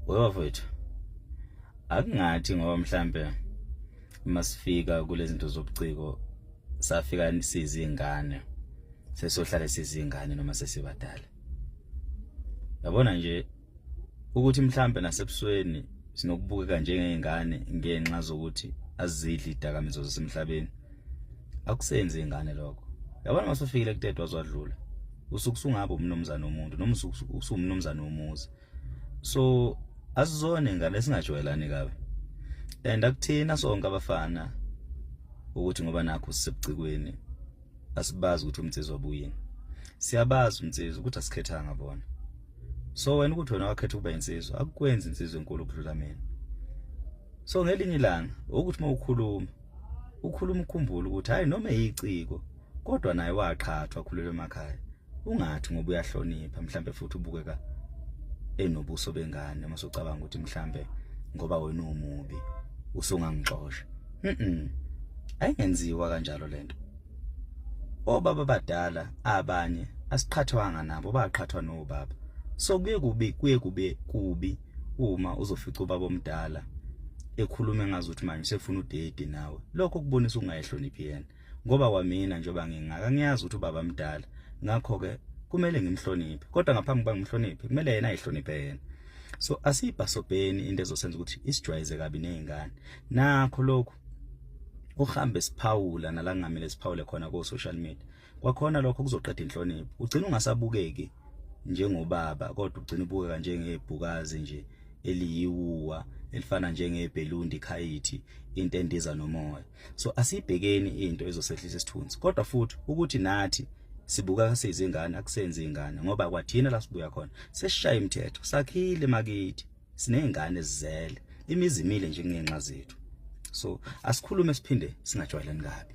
Wewafethu akungathi ngoba mhlambe masifika kulezi zinto zobuciko safika sizingane sesohlala sizingane noma sesibadala. Yabona nje ukuthi mhlambe nasebusweni sinokubukeka njengezingane ngenxa zokuthi azidli idakamizwa zasemhlabeni. Akusenze ingane lokho. Yabona masofikile kudedwa azwadlula. Usuku sungaba umnomzana womuntu noma usumnomzana womuzi. So asizone ingane singajwayelani kabe. And akuthina sonke abafana ukuthi ngoba nakho sisebucikweni asibazi ukuthi umtsizwa abuyini. Siyabazi umtsizwa ukuthi asikhethanga bona. So wena ukuthi wena wakhetha ukuba insizwa akukwenza insizwa enkulu ukudlula mina. So ngelinye ilanga ukuthi mawukhuluma ukhumbula ukuthi hayi noma iyiciko kodwa naye waqhathwa khulelwe emakhaya. Ungathi ngoba uyahlonipha mhlambe futhi ubukeka enobuso bengane uma socabanga ukuthi mhlambe ngoba wena umubi usungangixosha. Ayingenziwa kanjalo lento. Obaba badala abanye asiqhathwanga nabo baqhathwa nobaba. So kuye kubi uma uzofica ubaba omdala ekhuluma engazuthi manje sefuna udate nawe. Lokho kubonisa ungayihloniphi yena. Ngoba kwamina njengoba ngingaka ngiyazi ukuthi ubaba mdala. Ngakho ke kumele ngimhloniphe. Kodwa ngaphambi kokuba ngimhloniphe kumele yena ayihloniphe yena. So asibhasobheni into ezosenza ukuthi isijwayeze kabi nezingane. Nakho lokho uhambe siphawula nala ngamele siphawule khona ku social media. Kwakhona lokho kuzoqeda inhlonipho. Ugcina ungasabukeki njengobaba kodwa ugcina ubukeka njengebhukazi nje eliyiwuwa elifana njengebhelundi khayithi into endiza nomoya. So asibhekeni into ezosehlisa isithunzi. Kodwa futhi ukuthi nathi sibuka sezingane akusenze ingane ngoba kwathina la sibuya khona sesishaya imithetho sakhile makithi sinezingane zizele imizi imile nje ngenxa zethu. So asikhulume siphinde singajwayelani kabi.